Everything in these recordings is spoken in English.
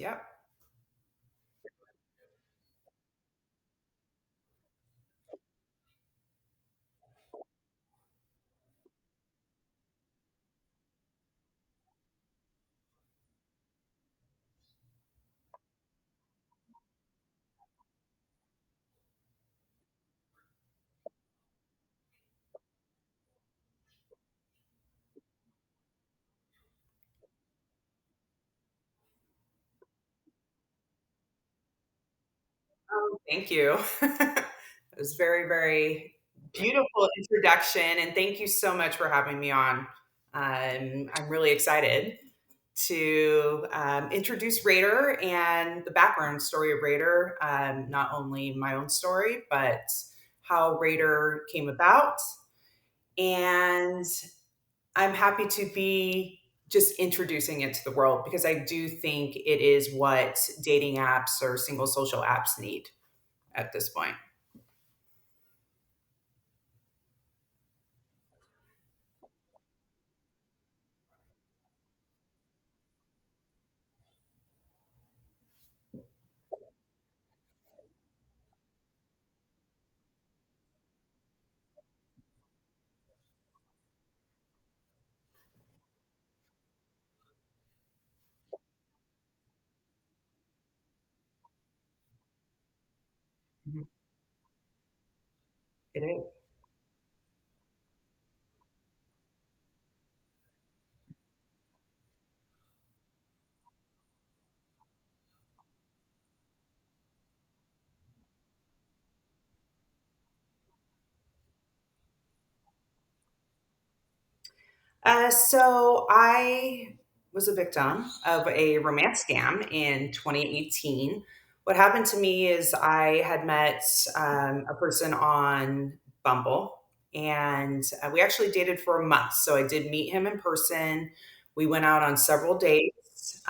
Yep. Thank you. It was very, very beautiful introduction, and thank you so much for having me on. I'm really excited to introduce Raider and the background story of Raider, not only my own story, but how Raider came about. And I'm happy to be just introducing it to the world because I do think it is what dating apps or single social apps need at this point. Mhm. It is. So I was a victim of a romance scam in 2018. What happened to me is I had met a person on Bumble, and we actually dated for a month. So I did meet him in person. We went out on several dates.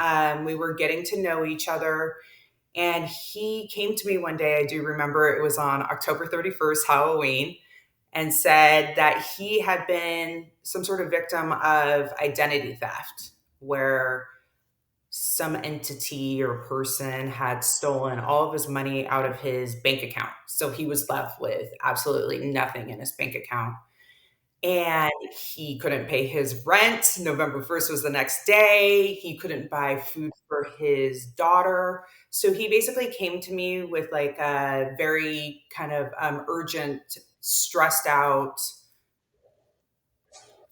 We were getting to know each other. And he came to me one day, I do remember it was on October 31st, Halloween, and said that he had been some sort of victim of identity theft, where some entity or person had stolen all of his money out of his bank account. So he was left with absolutely nothing in his bank account. And he couldn't pay his rent. November 1st was the next day. He couldn't buy food for his daughter. So he basically came to me with like a very kind of urgent, stressed out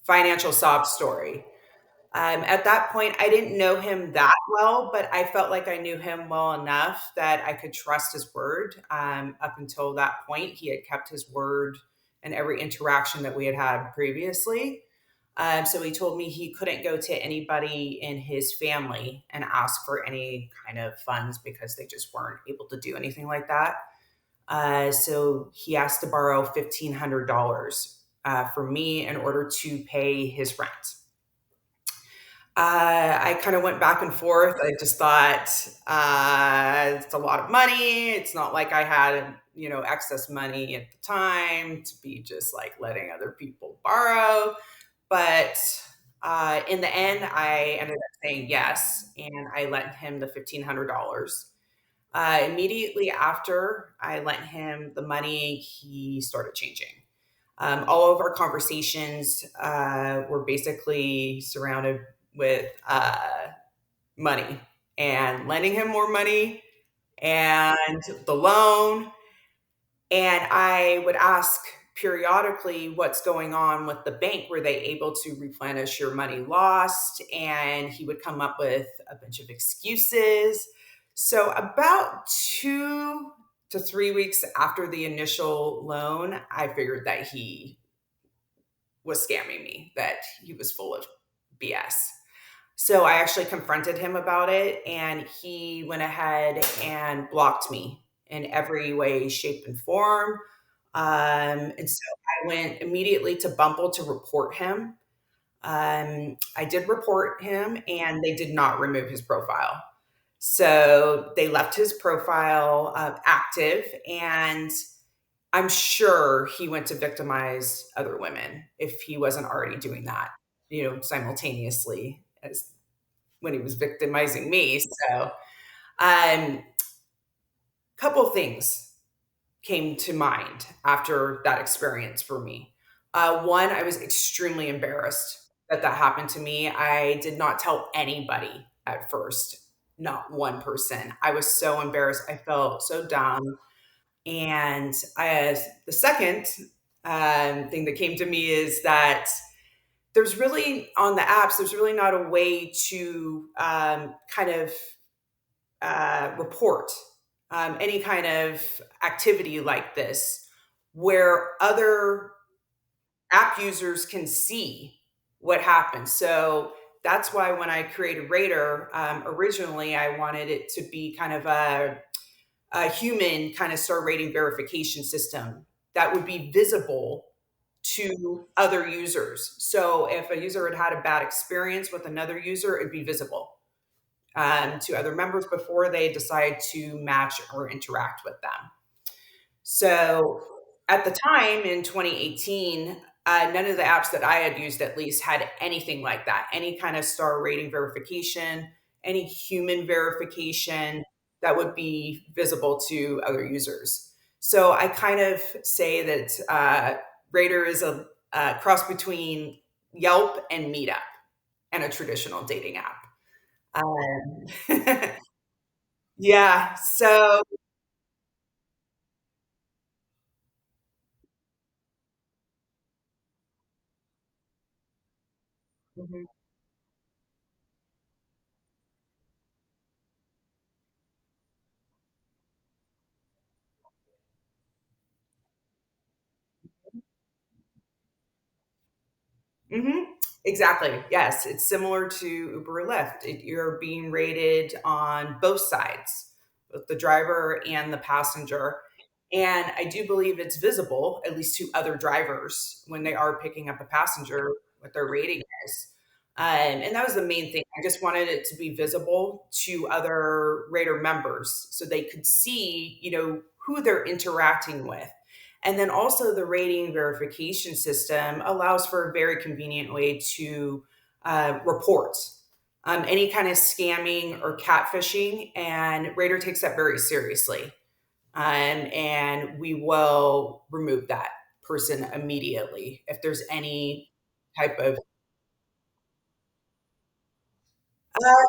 financial sob story. At that point, I didn't know him that well, but I felt like I knew him well enough that I could trust his word. Up until that point, he had kept his word in every interaction that we had had previously. So he told me he couldn't go to anybody in his family and ask for any kind of funds because they just weren't able to do anything like that. So he asked to borrow $1,500 from me in order to pay his rent. I kind of went back and forth. I just thought it's a lot of money. It's not like I had, excess money at the time to be just like letting other people borrow. But in the end, I ended up saying yes, and I lent him the $1,500. Immediately after I lent him the money, he started changing. All of our conversations were basically surrounded with money and lending him more money and the loan. And I would ask periodically what's going on with the bank. Were they able to replenish your money lost? And he would come up with a bunch of excuses. So, about 2 to 3 weeks after the initial loan, I figured that he was scamming me, that he was full of BS. So I actually confronted him about it, and he went ahead and blocked me in every way, shape, and form. And so I went immediately to Bumble to report him. I did report him, and they did not remove his profile. So they left his profile active, and I'm sure he went to victimize other women if he wasn't already doing that, simultaneously as when he was victimizing me. So Couple things came to mind after that experience for me. One, I was extremely embarrassed that that happened to me. I did not tell anybody at first, not one person. I was so embarrassed. I felt so dumb. And the second thing that came to me is that there's really, on the apps, there's really not a way to kind of report any kind of activity like this where other app users can see what happens. So that's why when I created Radar, originally I wanted it to be kind of a human kind of star rating verification system that would be visible to other users. So if a user had had a bad experience with another user, it'd be visible to other members before they decide to match or interact with them. So at the time in 2018, none of the apps that I had used at least had anything like that, any kind of star rating verification, any human verification that would be visible to other users. So I kind of say that Radar is a cross between Yelp and Meetup and a traditional dating app. Um, yeah, so mhm. Mhm. Exactly. Yes, it's similar to Uber or Lyft. You're being rated on both sides, both the driver and the passenger. And I do believe it's visible, at least to other drivers, when they are picking up a passenger, what their rating is. And that was the main thing. I just wanted it to be visible to other Raider members so they could see, who they're interacting with. And then also the rating verification system allows for a very convenient way to report any kind of scamming or catfishing. And Raider takes that very seriously. And we will remove that person immediately if there's any type of. Uh,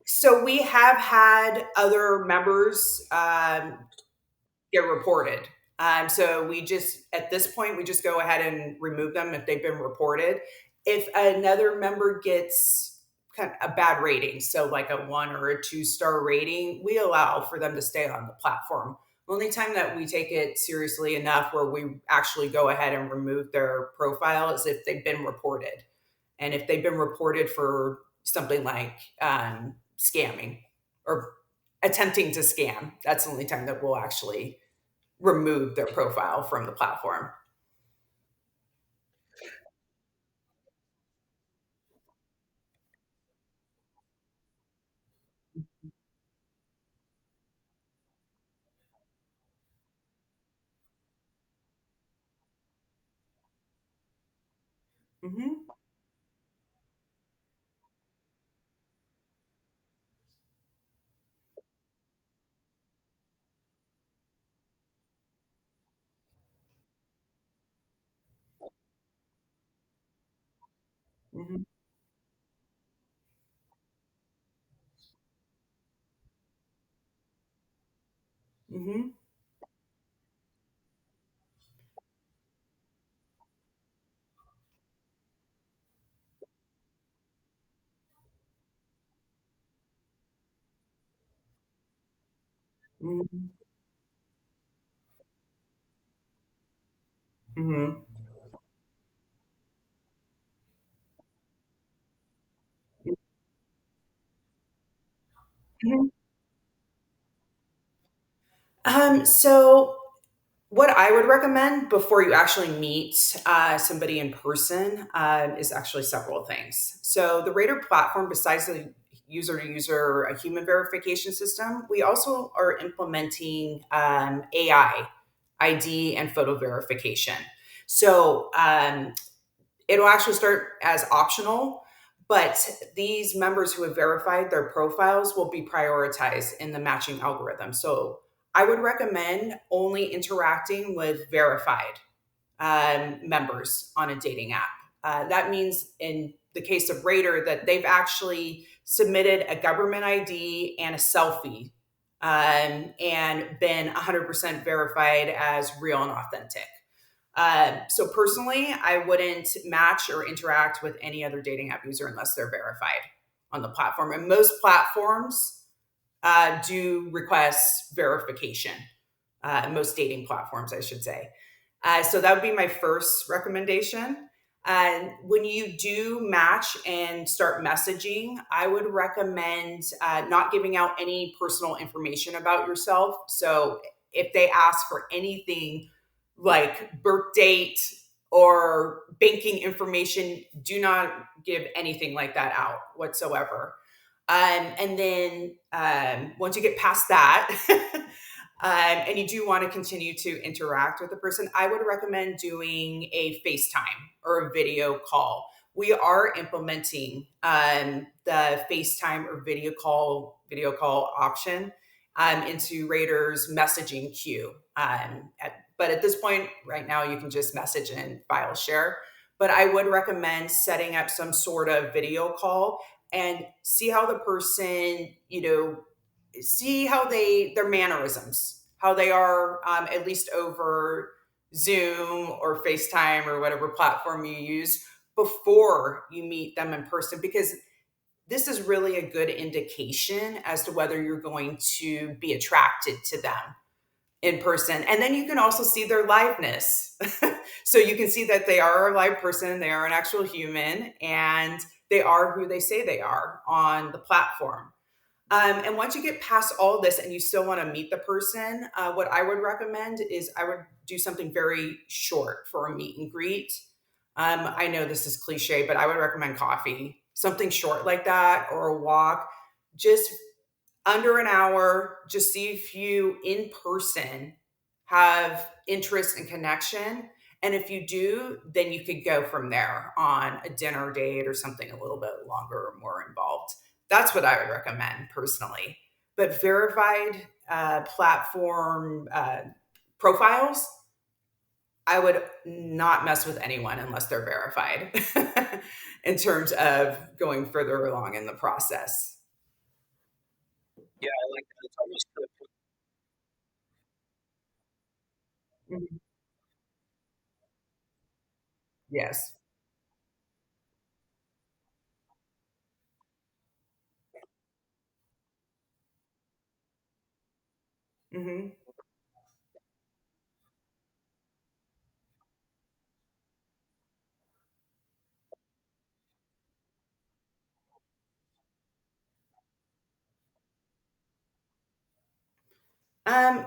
so we have had other members get reported. So we just, at this point, we just go ahead and remove them if they've been reported. If another member gets kind of a bad rating, so like a 1 or a 2 star rating, we allow for them to stay on the platform. The only time that we take it seriously enough where we actually go ahead and remove their profile is if they've been reported. And if they've been reported for something like scamming or attempting to scam, that's the only time that we'll actually remove their profile from the platform. Mhm, mhm, mhm, mhm, mhm, mhm. So what I would recommend before you actually meet somebody in person is actually several things. So the Rater platform, besides the user to user a human verification system, we also are implementing AI, ID, and photo verification. So it'll actually start as optional, But these members who have verified their profiles will be prioritized in the matching algorithm. So I would recommend only interacting with verified members on a dating app. That means in the case of Rater that they've actually submitted a government ID and a selfie, and been 100% verified as real and authentic. So personally, I wouldn't match or interact with any other dating app user unless they're verified on the platform. And most platforms do request verification. Most dating platforms, I should say. So that would be my first recommendation. And when you do match and start messaging, I would recommend not giving out any personal information about yourself. So if they ask for anything like birth date or banking information, do not give anything like that out whatsoever. And then once you get past that, and you do want to continue to interact with the person, I would recommend doing a FaceTime or a video call. We are implementing the FaceTime or video call option into Rader's messaging queue. But at this point, right now, you can just message and file share. But I would recommend setting up some sort of video call and see how the person, see how their mannerisms, how they are, at least over Zoom or FaceTime or whatever platform you use before you meet them in person, because this is really a good indication as to whether you're going to be attracted to them in person. And then you can also see their liveness. So you can see that they are a live person, they are an actual human, and they are who they say they are on the platform. And once you get past all this and you still want to meet the person, what I would recommend is I would do something very short for a meet and greet. I know this is cliche, but I would recommend coffee, something short like that, or a walk, just under an hour. Just see if you in person have interest and connection. And if you do, then you could go from there on a dinner date or something a little bit longer or more involved. That's what I would recommend personally. But verified platform profiles, I would not mess with anyone unless they're verified in terms of going further along in the process. Yeah, I like that. It's almost Mhm. Yes. hmm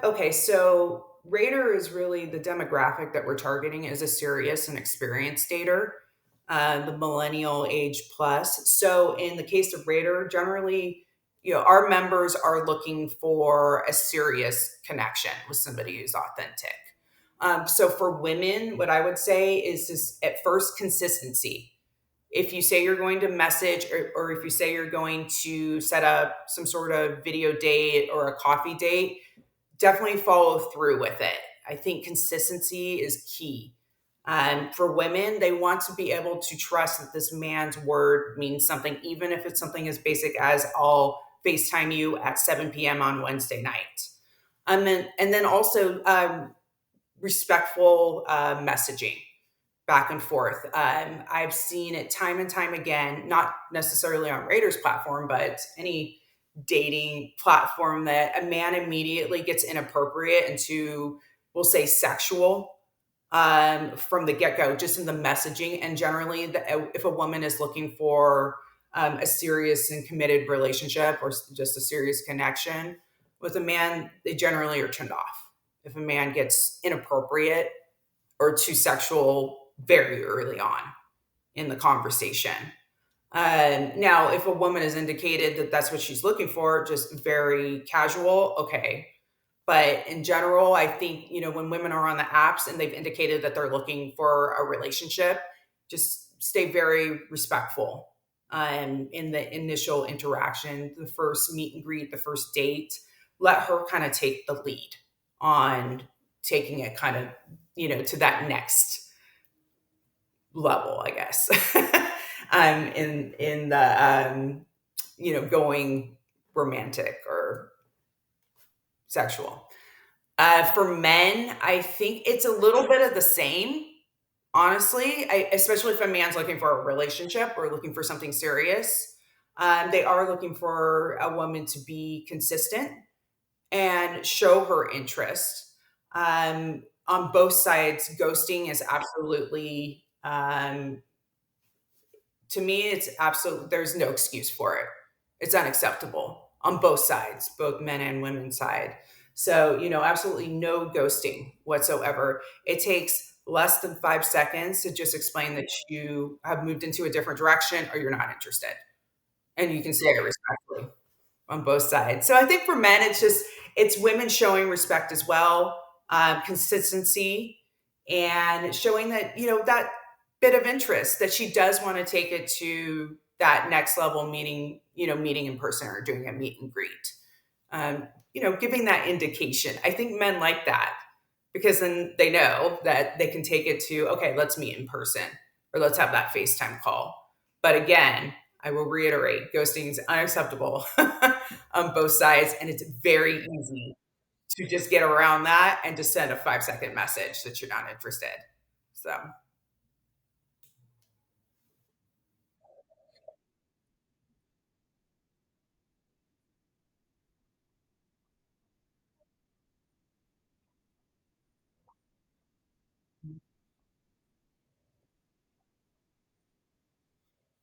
okay, so Raider is really the demographic that we're targeting is a serious and experienced dater, the millennial age plus. So in the case of Raider, generally, our members are looking for a serious connection with somebody who's authentic. So for women, what I would say is just at first consistency. If you say you're going to message, or if you say you're going to set up some sort of video date or a coffee date, definitely follow through with it. I think consistency is key. For women, they want to be able to trust that this man's word means something, even if it's something as basic as I'll FaceTime you at 7 p.m. on Wednesday night. And then also respectful messaging back and forth. I've seen it time and time again, not necessarily on Raiders platform, but any dating platform, that a man immediately gets inappropriate into, we'll say, sexual from the get-go, just in the messaging. And generally, if a woman is looking for a serious and committed relationship or just a serious connection with a man, they generally are turned off if a man gets inappropriate or too sexual very early on in the conversation. Now, if a woman has indicated that that's what she's looking for, just very casual, okay. But in general, I think, when women are on the apps and they've indicated that they're looking for a relationship, just stay very respectful in the initial interaction, the first meet and greet, the first date. Let her kind of take the lead on taking it kind of, to that next level, I guess. In the going romantic or sexual. For men, I think it's a little bit of the same. Honestly, especially if a man's looking for a relationship or looking for something serious, they are looking for a woman to be consistent and show her interest. On both sides, ghosting is absolutely, to me, it's absolute. There's no excuse for it. It's unacceptable on both sides, both men and women's side. So, absolutely no ghosting whatsoever. It takes less than 5 seconds to just explain that you have moved into a different direction or you're not interested. And you can say it respectfully on both sides. So I think for men, it's women showing respect as well, consistency, and showing that that bit of interest that she does want to take it to that next level, meeting in person or doing a meet and greet. Giving that indication. I think men like that because then they know that they can take it to, okay, let's meet in person or let's have that FaceTime call. But again, I will reiterate, ghosting is unacceptable on both sides. And it's very easy to just get around that and just send a 5-second message that you're not interested. So,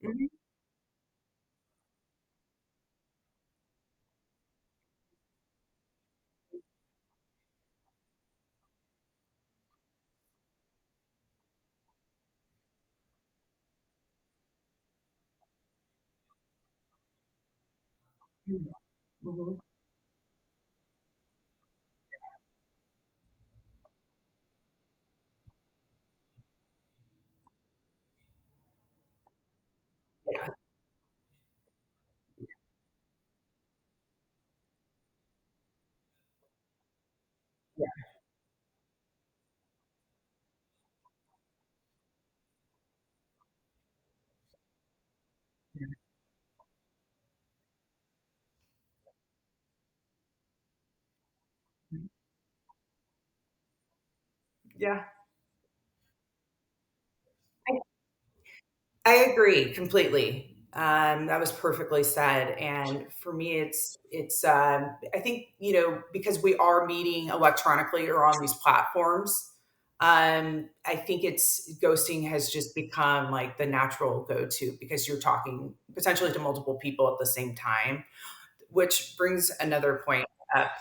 mhm, mhm, mhm. Yeah, yeah, yeah. Yeah. I agree completely. That was perfectly said. And for me, I think, because we are meeting electronically or on these platforms, I think ghosting has just become like the natural go-to because you're talking potentially to multiple people at the same time, which brings another point up.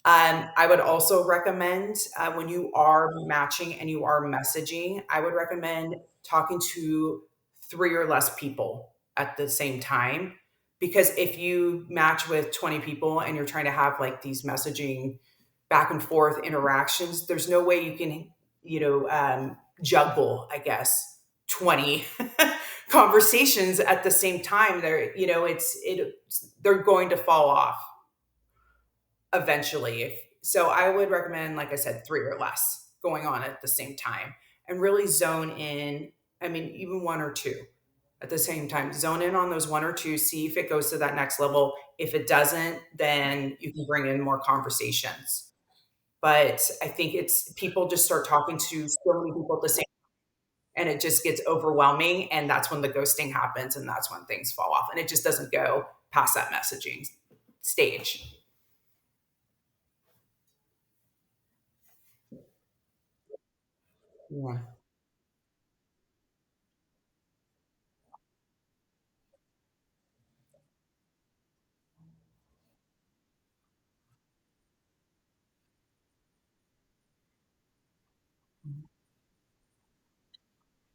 I would also recommend when you are matching and you are messaging, I would recommend talking to three or less people at the same time. Because if you match with 20 people and you're trying to have like these messaging back and forth interactions, there's no way you can, juggle, I guess, 20 conversations at the same time. They're going to fall off eventually. So I would recommend, like I said, three or less going on at the same time and really zone in. I mean, even one or two at the same time. Zone in on those one or two, see if it goes to that next level. If it doesn't, then you can bring in more conversations. But I think it's people just start talking to so many people at the same and it just gets overwhelming. And that's when the ghosting happens and that's when things fall off. And it just doesn't go past that messaging stage. Yeah.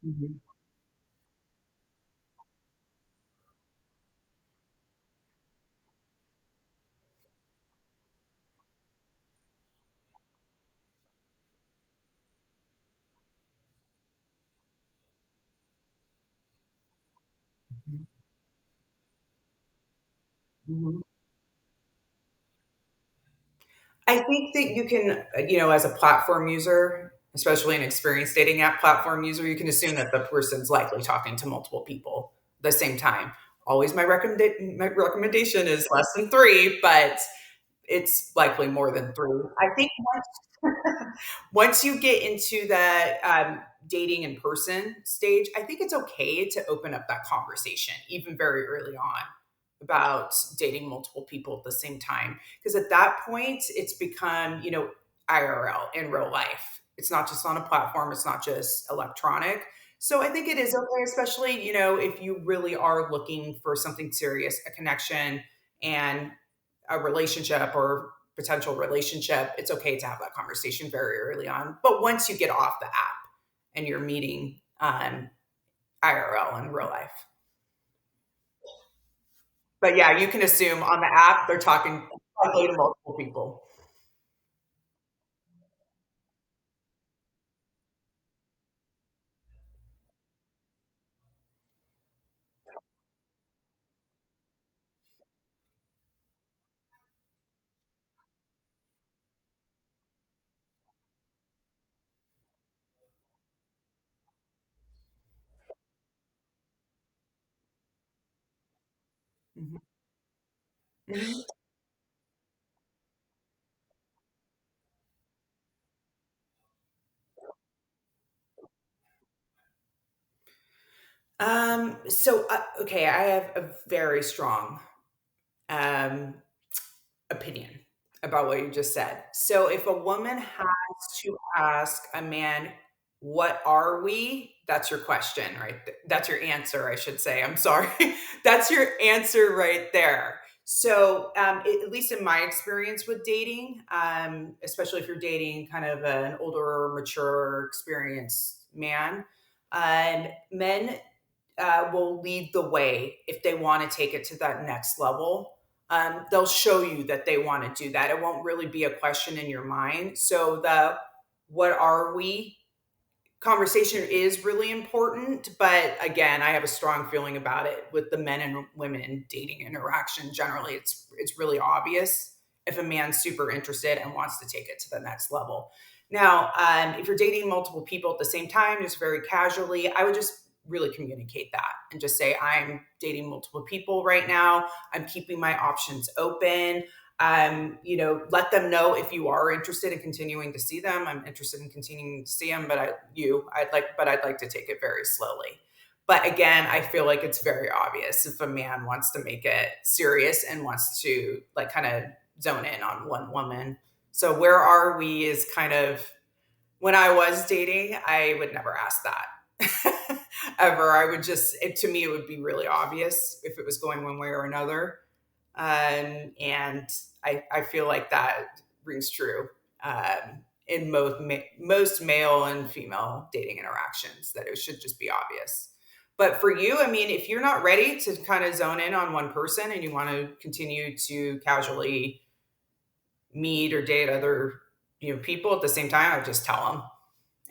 Mhm. Mhm. I think that you can, as a platform user, especially an experienced dating app platform user, you can assume that the person's likely talking to multiple people at the same time. Always my recommendation is less than three, but it's likely more than three. I think once you get into that dating in person stage, I think it's okay to open up that conversation, even very early on, about dating multiple people at the same time. Because at that point, it's become, IRL in real life. It's not just on a platform, it's not just electronic. So I think it is okay, especially, if you really are looking for something serious, a connection and a relationship or potential relationship, it's okay to have that conversation very early on. But once you get off the app and you're meeting IRL in real life. But yeah, you can assume on the app they're talking probably to multiple people. Mhm. Mhm. Okay, I have a very strong um, opinion about what you just said. So if a woman has to ask a man, "What are we?" That's your question, right? That's your answer, I should say. I'm sorry. That's your answer right there. So, at least in my experience with dating, especially if you're dating kind of an older, mature, experienced man, men will lead the way if they want to take it to that next level. They'll show you that they want to do that. It won't really be a question in your mind. So the what are we conversation is really important, but again, I have a strong feeling about it with the men and women dating interaction. Generally, it's really obvious if a man's super interested and wants to take it to the next level. Now, if you're dating multiple people at the same time, just very casually, I would just really communicate that and just say, I'm dating multiple people right now. I'm keeping my options open. Let them know if you are interested in continuing to see them. I'm interested in continuing to see them, but I'd like to take it very slowly. But again, I feel like it's very obvious if a man wants to make it serious and wants to like kind of zone in on one woman. So where are we is kind of when I was dating, I would never ask that ever. I would to me, it would be really obvious if it was going one way or another. And I feel like that rings true in most male and female dating interactions, that it should just be obvious. But for you, I mean, if you're not ready to kind of zone in on one person and you want to continue to casually meet or date other people at the same time, I would just tell them,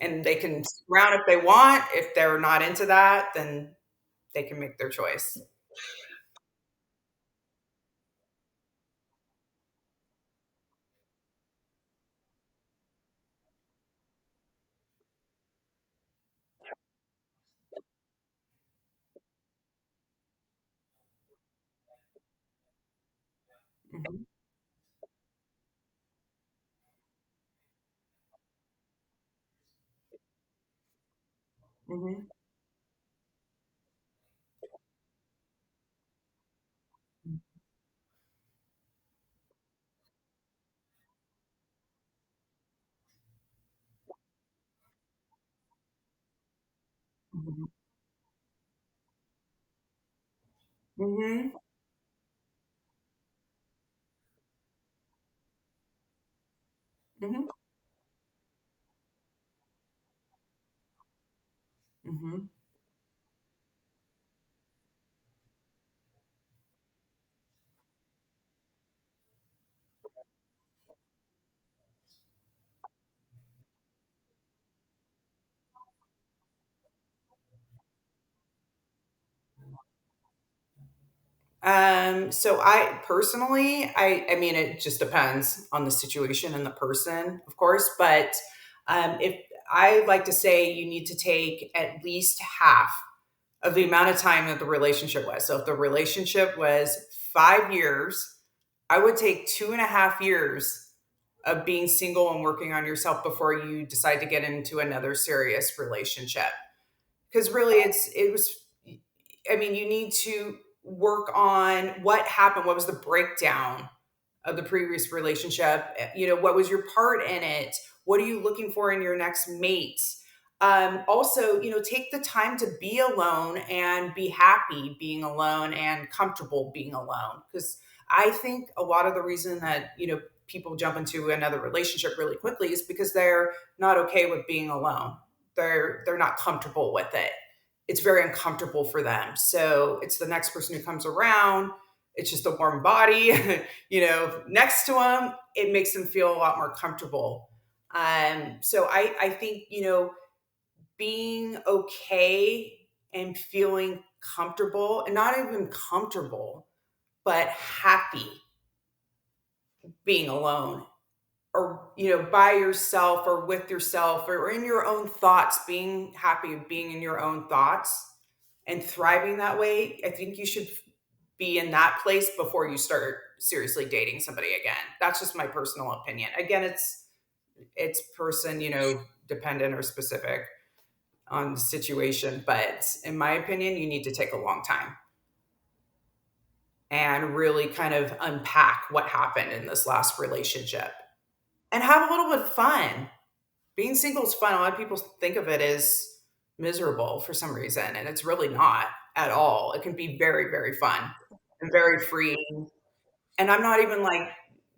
and they can stick around if they want. If they're not into that, then they can make their choice. Mhm. Mhm. Mhm. Mhm. Mhm. Mhm. So I personally, I mean, it just depends on the situation and the person, of course. But if I like to say, you need to take at least half of the amount of time that the relationship was. So if the relationship was 5 years, I would take 2.5 years of being single and working on yourself before you decide to get into another serious relationship. Because really, it was, I mean, you need to work on what happened. What was the breakdown of the previous relationship? What was your part in it? What are you looking for in your next mate? Also, take the time to be alone and be happy being alone and comfortable being alone. Because I think a lot of the reason that, people jump into another relationship really quickly is because they're not okay with being alone. They're not comfortable with it. It's very uncomfortable for them. So it's the next person who comes around. It's just a warm body, next to them. It makes them feel a lot more comfortable. So I think, being okay and feeling comfortable, and not even comfortable, but happy being alone, or by yourself or with yourself, or in your own thoughts, being happy being in your own thoughts and thriving that way. I think you should be in that place before you start seriously dating somebody again. That's just my personal opinion. Again, it's person, dependent or specific on the situation, but in my opinion, you need to take a long time and really kind of unpack what happened in this last relationship and have a little bit of fun. Being single is fun. A lot of people think of it as miserable for some reason, and it's really not at all. It can be very, very fun and very freeing. And I'm not even like,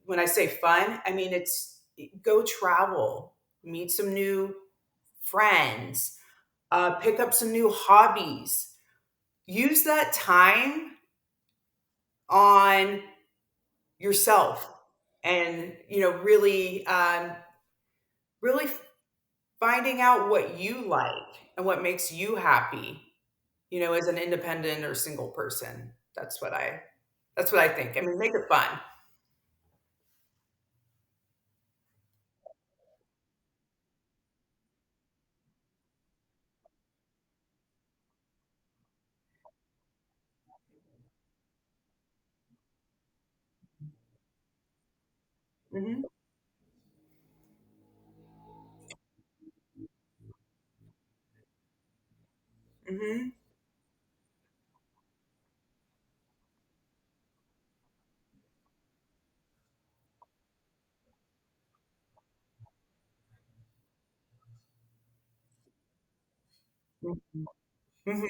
when I say fun, I mean, it's go travel, meet some new friends, pick up some new hobbies, use that time on yourself, and really finding out what you like and what makes you happy, as an independent or single person. That's what I think. I mean, make it fun. Hmm. Hmm. Hmm. Hmm.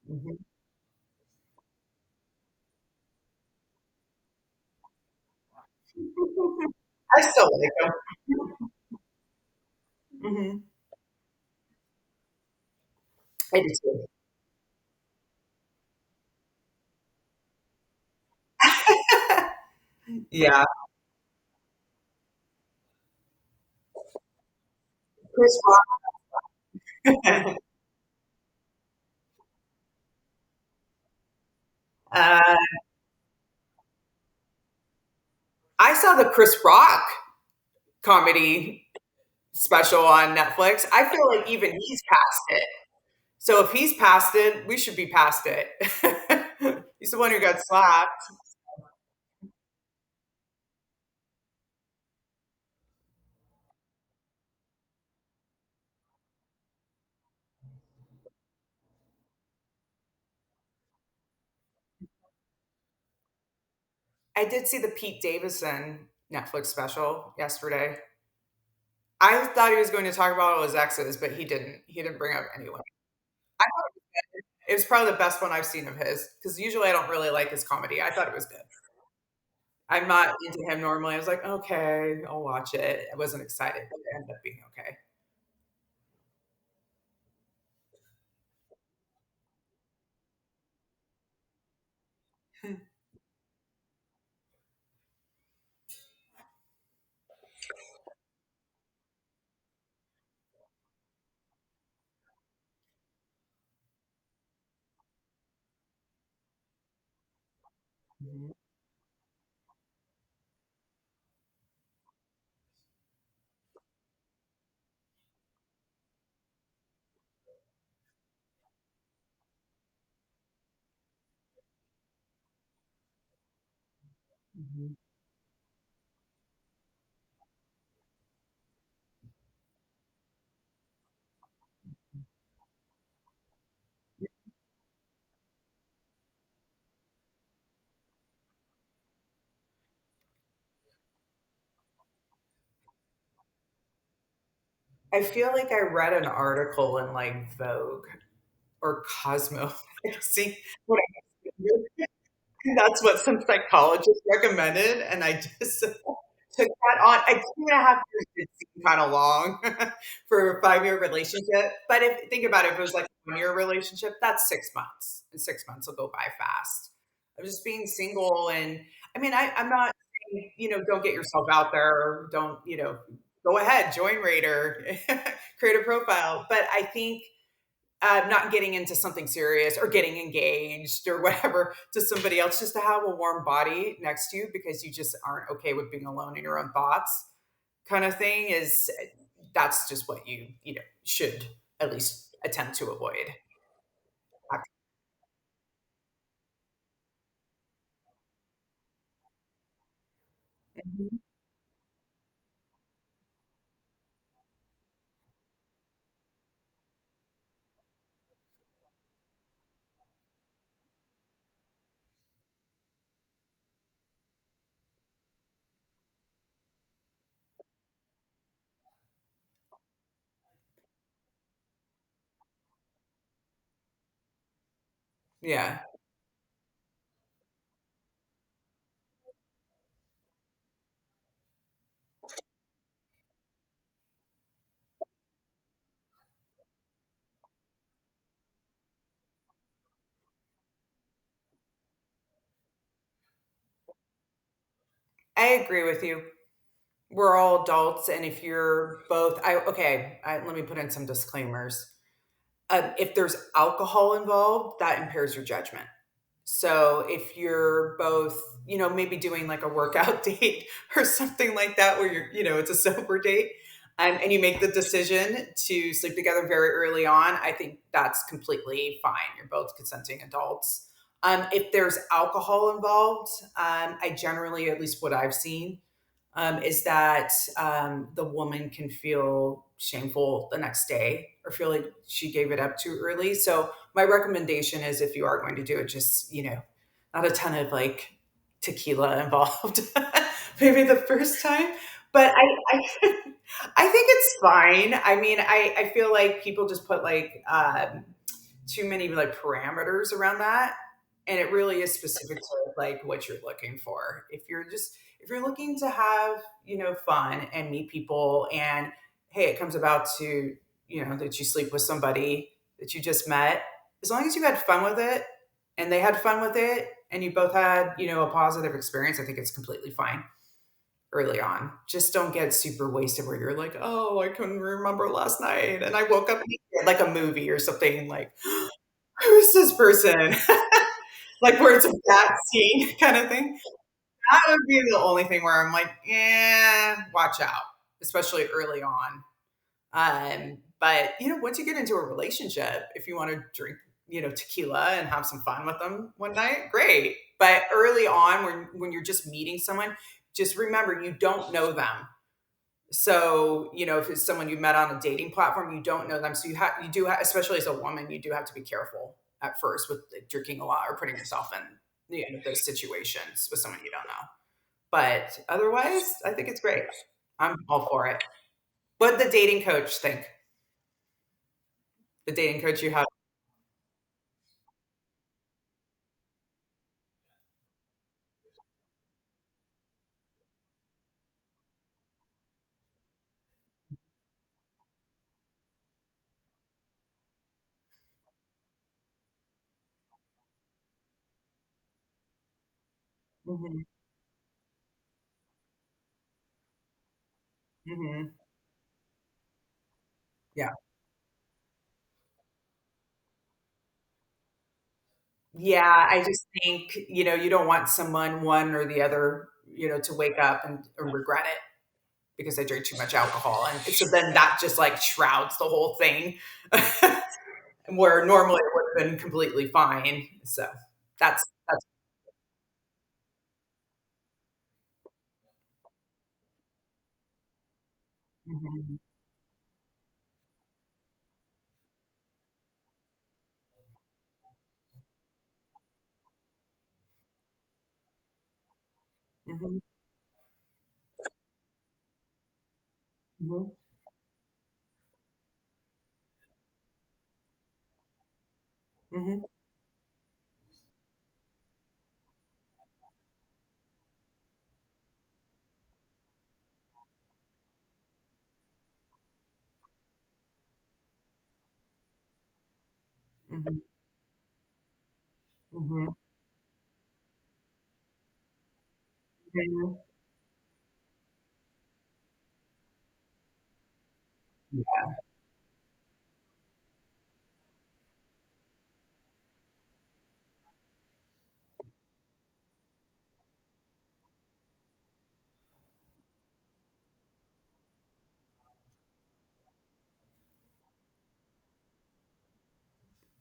Hmm. I still like them. Hmm. I do too. Yeah, Chris Rock. uh, I saw the Chris Rock comedy special on Netflix. I feel like even he's past it. So if he's past it, we should be past it. He's the one who got slapped. I did see the Pete Davidson Netflix special yesterday. I thought he was going to talk about all his exes, but he didn't. He didn't bring up anyone. I thought it was probably the best one I've seen of his, because usually I don't really like his comedy. I thought it was good. I'm not into him normally. I was like, okay, I'll watch it. I wasn't excited, but it ended up being okay. Mhm. Mhm. I feel like I read an article in like Vogue or Cosmo magazine. What That's what some psychologists recommended, and I just took that on. 2.5 years did seem kind of long for a 5-year relationship. But if think about it, if it was like a 1-year relationship, that's 6 months, and 6 months will go by fast. I'm just being single, and I mean, I'm not saying, don't get yourself out there, or don't, go ahead, join Raider, create a profile. But I think not getting into something serious or getting engaged or whatever to somebody else, just to have a warm body next to you because you just aren't okay with being alone in your own thoughts, kind of thing, is that's just what you should at least attempt to avoid. Mhm. Yeah, I agree with you. We're all adults, and if you're both, let me put in some disclaimers. If there's alcohol involved, that impairs your judgment. So if you're both, maybe doing like a workout date or something like that, where it's a sober date, and you make the decision to sleep together very early on, I think that's completely fine. You're both consenting adults. If there's alcohol involved, I generally, at least what I've seen, is that the woman can feel shameful the next day or feel like she gave it up too early. So my recommendation is, if you are going to do it, just, not a ton of like tequila involved, maybe the first time. But I think it's fine. I mean, I feel like people just put like too many like parameters around that, and it really is specific to like what you're looking for. If you're looking to have fun and meet people, and hey, it comes about to that you sleep with somebody that you just met, as long as you had fun with it and they had fun with it, and you both had a positive experience, I think it's completely fine early on. Just don't get super wasted where you're like, oh, I couldn't remember last night and I woke up naked, like a movie or something, like, who is this person? Like where it's a bad scene kind of thing. That would be the only thing where I'm like, watch out, especially early on. But once you get into a relationship, if you want to drink, tequila and have some fun with them one night, great. But early on, when you're just meeting someone, just remember you don't know them. So, if it's someone you met on a dating platform, you don't know them. So especially as a woman, you do have to be careful at first with like, drinking a lot or putting yourself in those situations with someone you don't know. But otherwise, I think it's great. I'm all for it. What did the dating coach think? The dating coach you have. Mhm, mhm. Yeah. Yeah, I just think, you don't want someone, one or the other, to wake up and regret it because they drink too much alcohol. And so then that just like shrouds the whole thing, where normally it would have been completely fine. So that's Mhm, mhm, mhm, mhm, mhm, mhm, mhm.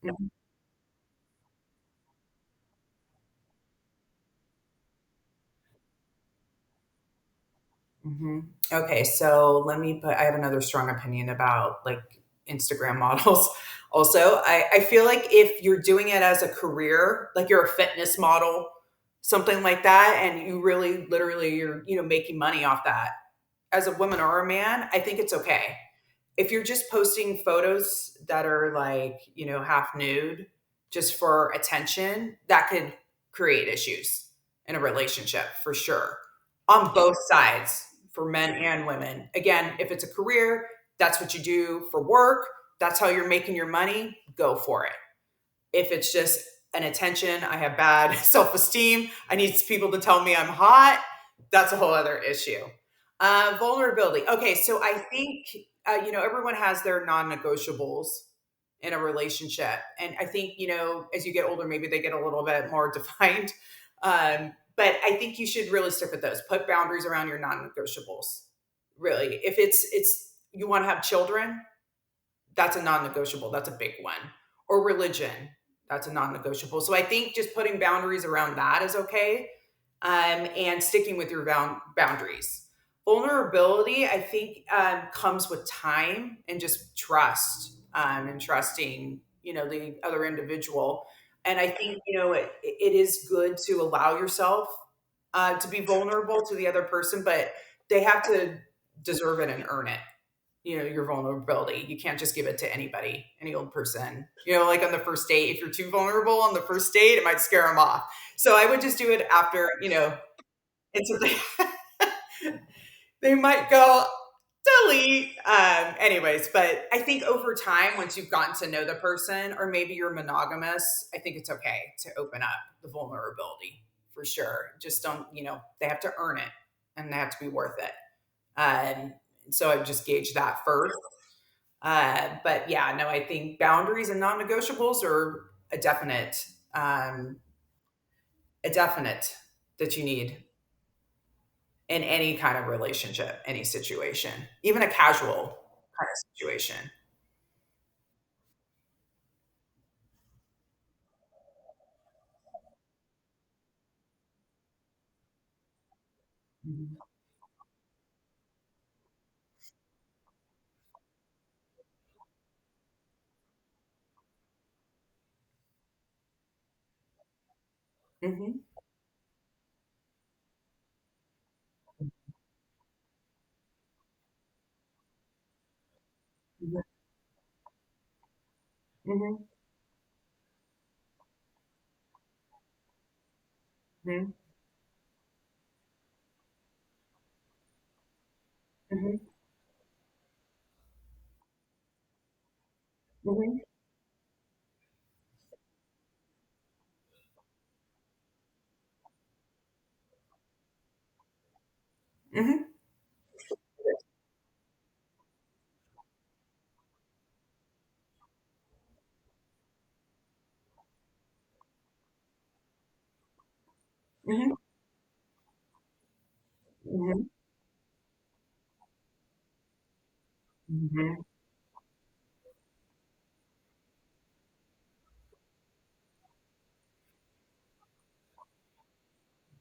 Yeah. Mhm. Okay, so I have another strong opinion about like Instagram models. Also, I feel like if you're doing it as a career, like you're a fitness model, something like that, and you really literally you're, making money off that as a woman or a man, I think it's okay. If you're just posting photos that are like, half nude just for attention, that could create issues in a relationship for sure on both sides for men and women. Again, if it's a career, that's what you do for work, that's how you're making your money, go for it. If it's just an attention, I have bad self esteem, I need people to tell me I'm hot, that's a whole other issue. Vulnerability. Okay, so I think, everyone has their non negotiables in a relationship. And I think, as you get older, maybe they get a little bit more defined. But I think you should really stick with those. Put boundaries around your non negotiables. Really. If you want to have children, that's a non-negotiable. That's a big one. Or religion, that's a non-negotiable. So I think just putting boundaries around that is okay, and sticking with your boundaries. Vulnerability, I think, comes with time and just trust, and trusting, the other individual. And I think, it is good to allow yourself to be vulnerable to the other person, but they have to deserve it and earn it, your vulnerability. You can't just give it to anybody, any old person. Like on the first date, if you're too vulnerable on the first date, it might scare them off. So I would just do it after, and so they might go delete. Anyways, but I think over time, once you've gotten to know the person, or maybe you're monogamous, I think it's okay to open up the vulnerability for sure. Just don't, they have to earn it and they have to be worth it. Um, so I just gauge that first. But yeah, no, I think boundaries and non-negotiables are a definite, um, a definite that you need in any kind of relationship, any situation, even a casual kind of situation. Mhm. Mhm. Mhm. Mhm. Mhm. Mhm. Mhm. Mhm. Mhm. Mhm. Mhm.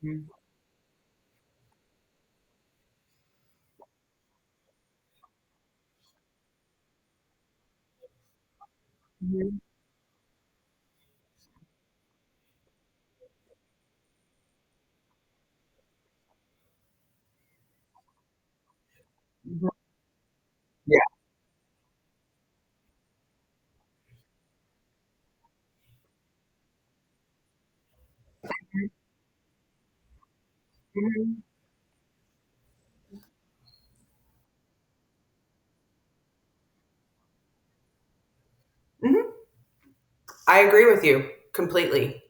Mhm. Mhm. Mhm. Yeah. Mhm. Mhm. I agree with you completely.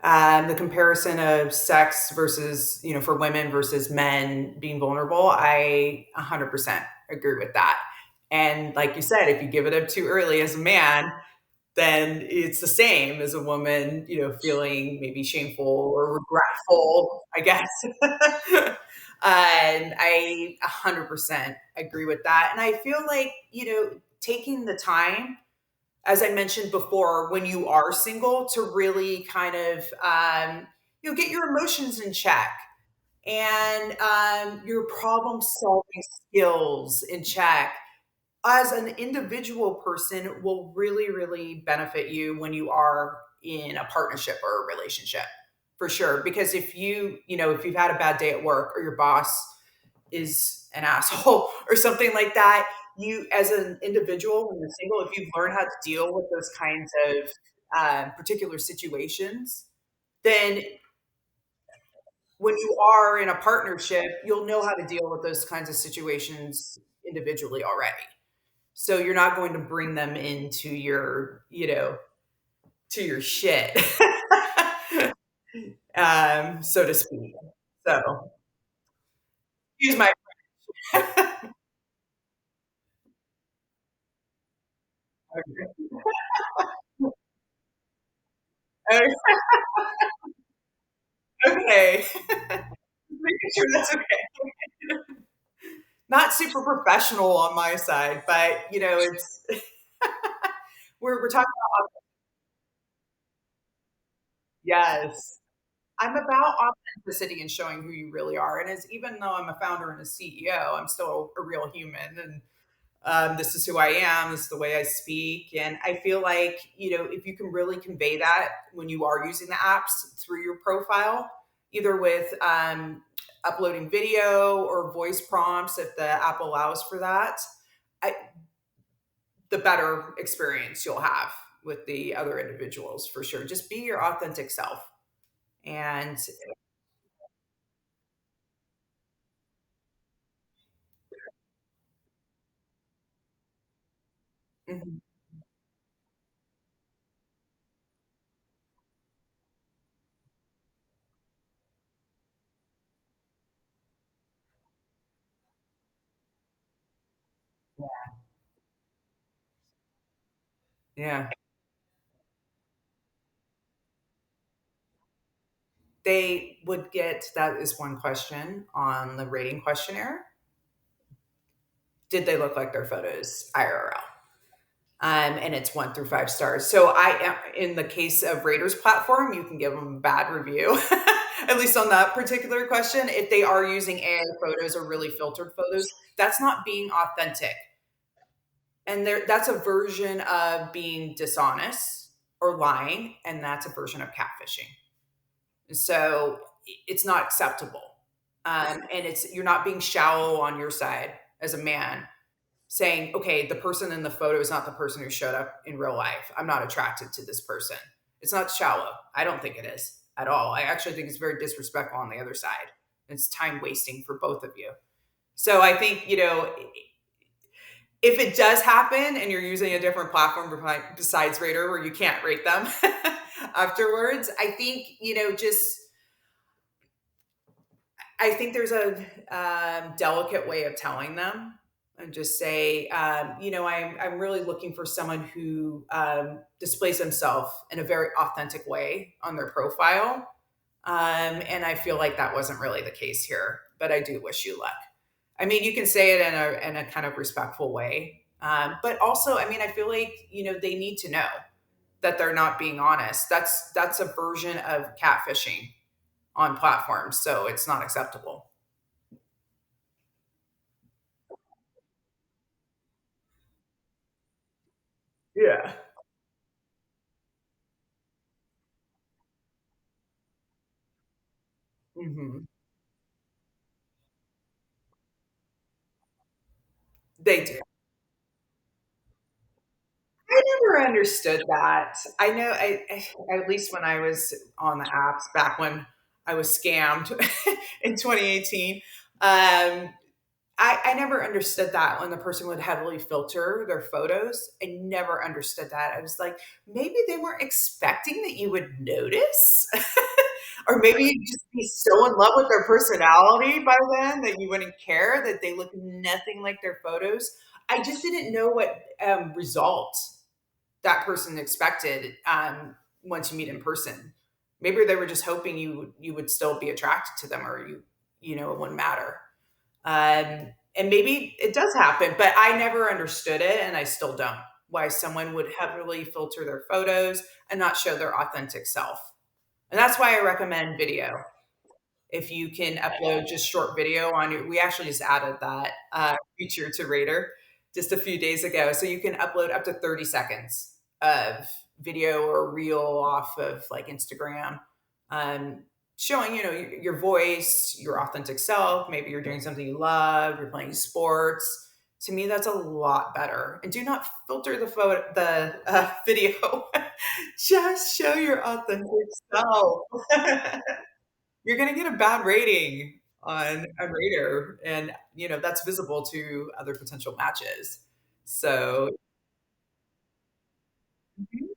The comparison of sex versus, for women versus men being vulnerable, I 100% agree with that. And like you said, if you give it up too early as a man, then it's the same as a woman, feeling maybe shameful or regretful, I guess. And I 100% agree with that. And I feel like, taking the time, as I mentioned before, when you are single, to really kind of, get your emotions in check and your problem solving skills in check as an individual person will really, really benefit you when you are in a partnership or a relationship, for sure. Because if you've had a bad day at work or your boss is an asshole or something like that, you, as an individual, when you're single, if you've learned how to deal with those kinds of particular situations, then when you are in a partnership, you'll know how to deal with those kinds of situations individually already. So you're not going to bring them into to your shit, so to speak. So use my okay. Making sure that's okay. Not super professional on my side, but it's we're talking. Yes. I'm about authenticity and showing who you really are. And as even though I'm a founder and a CEO, I'm still a real human. And this is who I am. This is the way I speak. And I feel like, if you can really convey that when you are using the apps through your profile, either with uploading video or voice prompts, if the app allows for that, I, the better experience you'll have with the other individuals for sure. Just be your authentic self. And mhm, yeah. They would get that is one question on the rating questionnaire. Did they look like their photos IRL? And it's 1 through 5 stars. So in the case of Rater's platform, you can give them a bad review, at least on that particular question. If they are using AI photos or really filtered photos, that's not being authentic. And that's a version of being dishonest or lying, and that's a version of catfishing. So it's not acceptable. And you're not being shallow on your side as a man, saying, okay, the person in the photo is not the person who showed up in real life. I'm not attracted to this person. It's not shallow. I don't think it is at all. I actually think it's very disrespectful on the other side. It's time wasting for both of you. So I think, if it does happen and you're using a different platform besides Rater where you can't rate them afterwards, I think, just I think there's a delicate way of telling them and just say, I'm really looking for someone who displays themselves in a very authentic way on their profile. And I feel like that wasn't really the case here, but I do wish you luck. I mean, you can say it in a kind of respectful way. But also, I mean, I feel like, they need to know that they're not being honest. That's a version of catfishing on platforms, so it's not acceptable. Yeah. Hmm. They do. I never understood that. I know, at least when I was on the apps back when I was scammed in 2018. I never understood that when the person would heavily filter their photos. I never understood that. I was like, maybe they weren't expecting that you would notice. Or maybe you'd just be so in love with their personality by then that you wouldn't care that they look nothing like their photos. I just didn't know what result that person expected once you meet in person. Maybe they were just hoping you would still be attracted to them, or it wouldn't matter. And maybe it does happen, but I never understood it, and I still don't. Why someone would heavily filter their photos and not show their authentic self. And that's why I recommend video. If you can upload just short video on your, we actually just added that feature to Raider just a few days ago. So you can upload up to 30 seconds of video or reel off of like Instagram, um, showing, your voice, your authentic self. Maybe you're doing something you love, you're playing sports. To me, that's a lot better. And do not filter the video. Just show your authentic self. You're gonna get a bad rating on a Raider, and that's visible to other potential matches. So, mhm,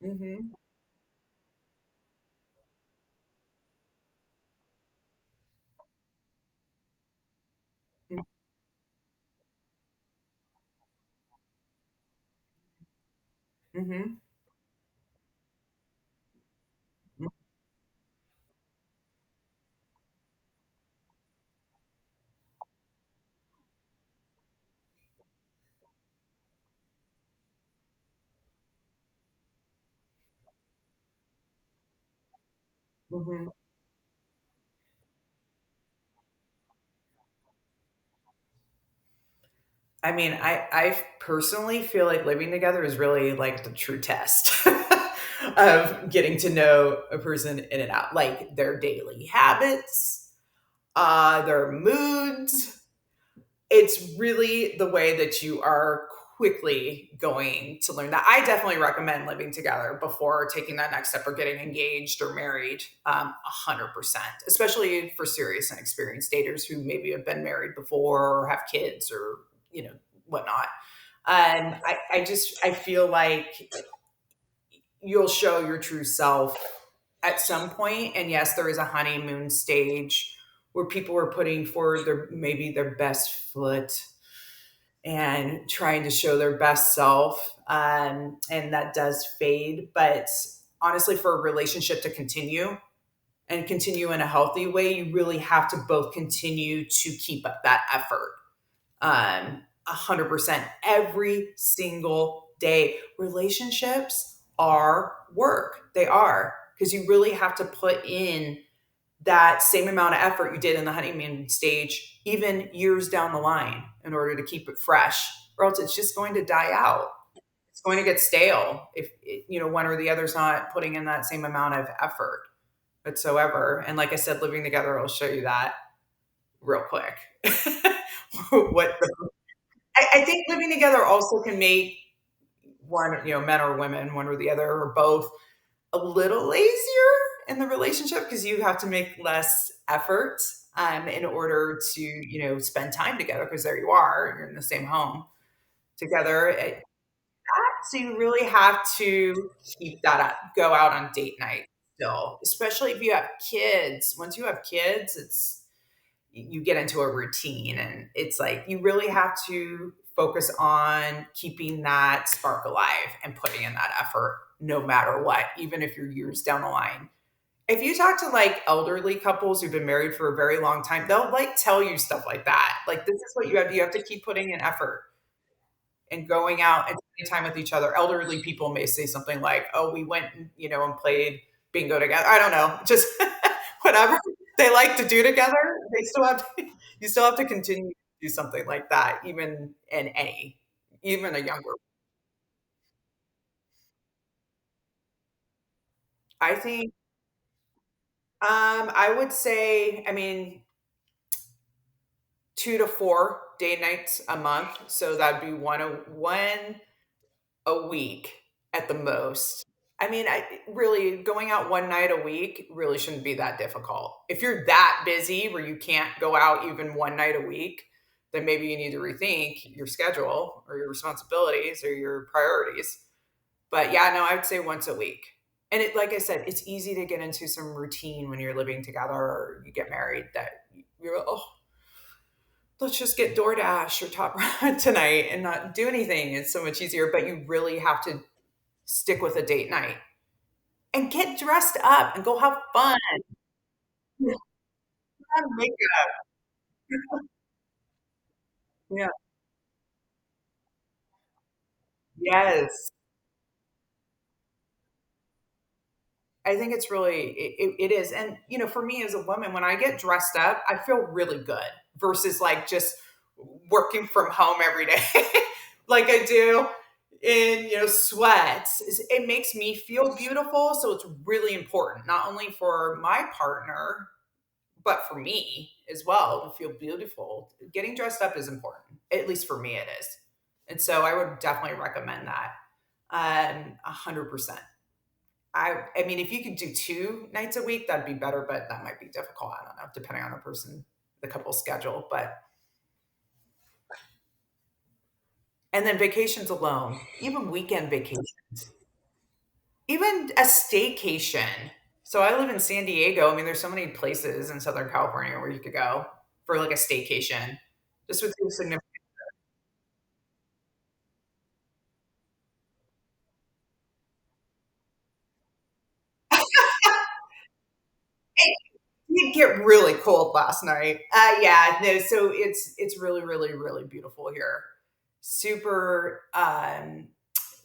mhm, mm, mhm, mm, mhm. I mean, I personally feel like living together is really like the true test of getting to know a person in and out, like their daily habits, their moods, it's really the way that you are quickly going to learn that. I definitely recommend living together before taking that next step or getting engaged or married. 100%, especially for serious and experienced daters who maybe have been married before or have kids or whatnot. I feel like you'll show your true self at some point. And yes, there is a honeymoon stage where people are putting forward their best foot and trying to show their best self. And that does fade. But honestly, for a relationship to continue and continue in a healthy way, you really have to both continue to keep up that effort. 100% every single day. Relationships are work. They are, because you really have to put in that same amount of effort you did in the honeymoon stage, even years down the line, in order to keep it fresh, or else it's just going to die out. It's going to get stale if one or the other's not putting in that same amount of effort whatsoever. And like I said, living together will show you that real quick. what the, I think living together also can make one, men or women, one or the other, or both, a little lazier in the relationship because you have to make less effort in order to spend time together, because there you are, you're in the same home together. So you really have to keep that up, go out on date night still, especially if you have kids. Once you have kids, it's you get into a routine, and it's like you really have to focus on keeping that spark alive and putting in that effort no matter what, even if you're years down the line. If you talk to like elderly couples who've been married for a very long time, they'll like tell you stuff like that. Like, this is what you have to keep putting in effort and going out and spending time with each other. Elderly people may say something like, "Oh, we went, and played bingo together." I don't know, just whatever they like to do together. They still have to, you still have to continue to do something like that, even a younger. I think, I would say, I mean, 2 to 4 day nights a month. So that'd be one a week at the most. I mean, I really going out one night a week really shouldn't be that difficult. If you're that busy where you can't go out even one night a week, then maybe you need to rethink your schedule or your responsibilities or your priorities. But yeah, no, I would say once a week. And like I said, it's easy to get into some routine when you're living together or you get married that you're, oh, let's just get DoorDash or Top Ramen tonight and not do anything. It's so much easier, but you really have to stick with a date night and get dressed up and go have fun. Yeah, makeup. Yeah. Yes. I think it's really it is. And for me as a woman, when I get dressed up, I feel really good versus like just working from home every day like I do in sweats. It makes me feel beautiful. So it's really important, not only for my partner, but for me as well to feel beautiful. Getting dressed up is important. At least for me it is. And so I would definitely recommend that. 100%. I mean, if you could do 2 nights a week, that'd be better, but that might be difficult. I don't know, depending on the person, the couple's schedule. But and then vacations alone, even weekend vacations, even a staycation. So I live in San Diego. I mean, there's so many places in Southern California where you could go for like a staycation. This would be significant. It did get really cold last night. Yeah, no. So it's really, really, really beautiful here. Super.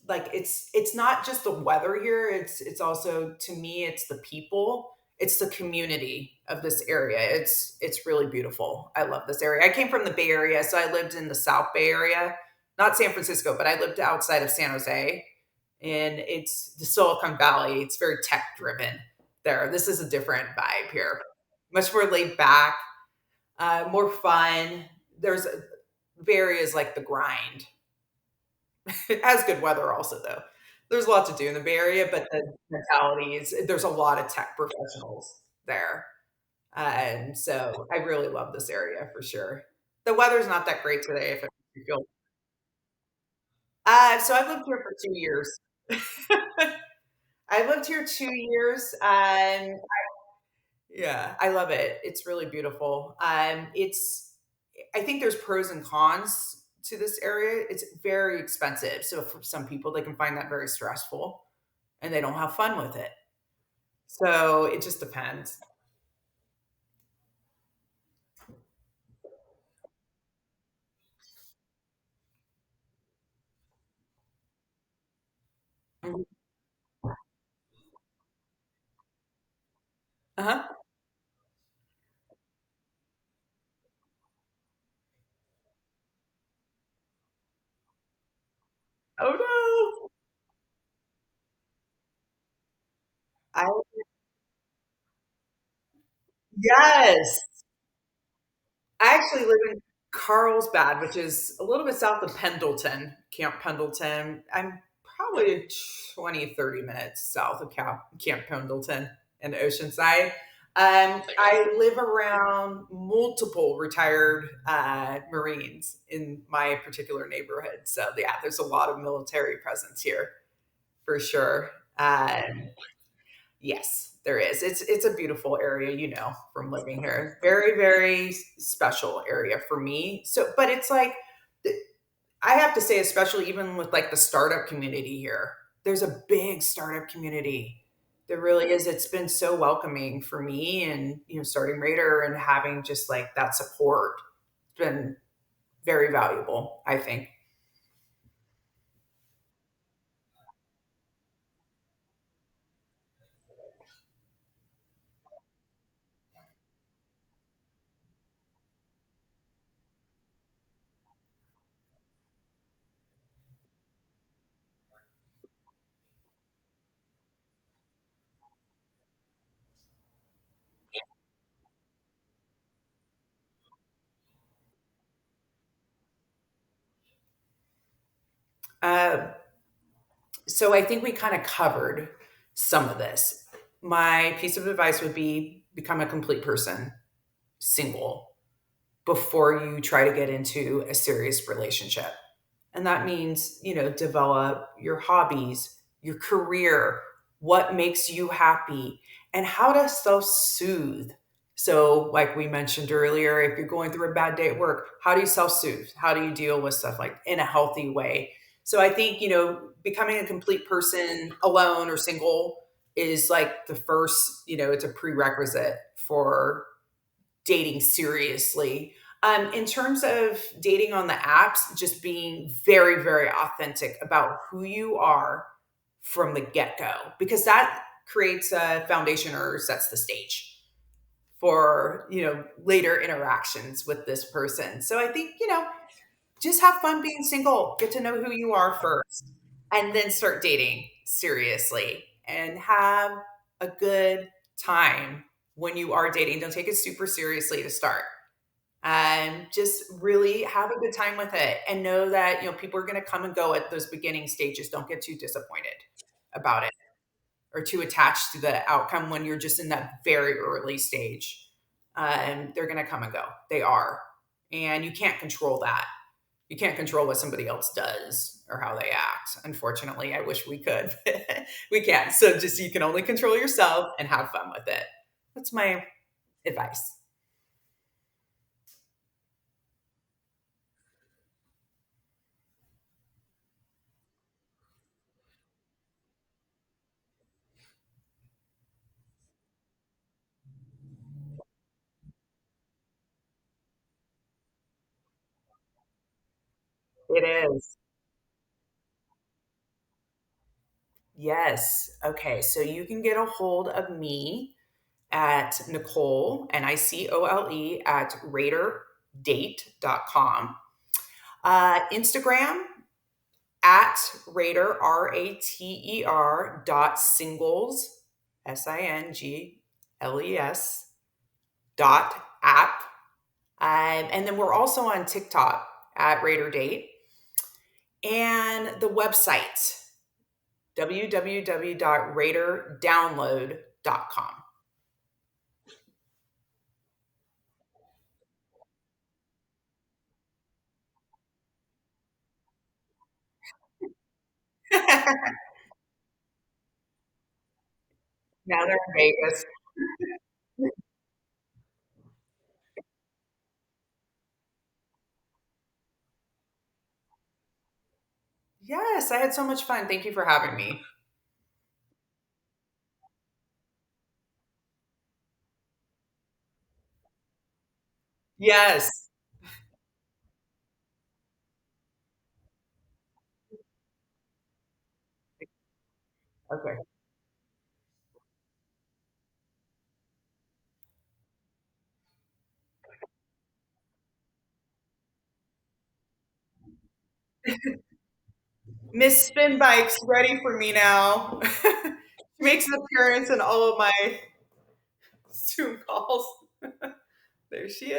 Like it's not just the weather here. It's also, to me, it's the people. It's the community of this area. It's really beautiful. I love this area. I came from the Bay Area, so I lived in the South Bay Area, not San Francisco, but I lived outside of San Jose, and it's the Silicon Valley. It's very tech driven there. This is a different vibe here, much more laid back, more fun. There's areas like the grind. It has good weather also, though. There's a lot to do in the Bay Area, but the mentality is there's a lot of tech professionals there. And so I really love this area for sure. The weather's not that great today if it makes you feel. So I lived here for 2 years. I lived here 2 years. Yeah, I love it. It's really beautiful. I think there's pros and cons to this area. It's very expensive. So for some people, they can find that very stressful and they don't have fun with it. So it just depends. Mhm. Uh-huh. Oh no. I Yes. I actually live in Carlsbad, which is a little bit south of Pendleton, Camp Pendleton. I'm probably 20, 30 minutes south of Camp Pendleton and Oceanside. I live around multiple retired Marines in my particular neighborhood. So, yeah, there's a lot of military presence here for sure. Um, Yes, there is. It's a beautiful area, from living here. Very, very special area for me. So, but it's like I have to say, especially even with like the startup community here, there's a big startup community. There really is. It's been so welcoming for me, and starting Raider and having just like that support. It's been very valuable, I think. Uh, so I think we kind of covered some of this. My piece of advice would be become a complete person, single, before you try to get into a serious relationship. And that means, develop your hobbies, your career, what makes you happy, and how to self soothe. So, like we mentioned earlier, if you're going through a bad day at work, how do you self soothe? How do you deal with stuff like in a healthy way? So, I think, becoming a complete person alone or single is like the first, it's a prerequisite for dating seriously. In terms of dating on the apps, just being very, very authentic about who you are from the get go, because that creates a foundation or sets the stage for, later interactions with this person. So I think, just have fun being single, get to know who you are first, and then start dating seriously and have a good time when you are dating. Don't take it super seriously to start. And just really have a good time with it and know that, people are going to come and go at those beginning stages. Don't get too disappointed about it or too attached to the outcome when you're just in that very early stage. And they're going to come and go. They are. And you can't control that. You can't control what somebody else does or how they act. Unfortunately, I wish we could. We can't. So just you can only control yourself and have fun with it. That's my advice. It is. Yes. Okay. So you can get a hold of me at Nicole, Nicole, at raterdate.com. Instagram at Rater, Rater dot singles, Singles dot app. And then we're also on TikTok at Raterdate. And the website, www.raterdownload.com. Now they're in Vegas. Yes, I had so much fun. Thank you for having me. Yes. Okay. Miss Spin Bike's ready for me now. She makes an appearance in all of my Zoom calls. There she is.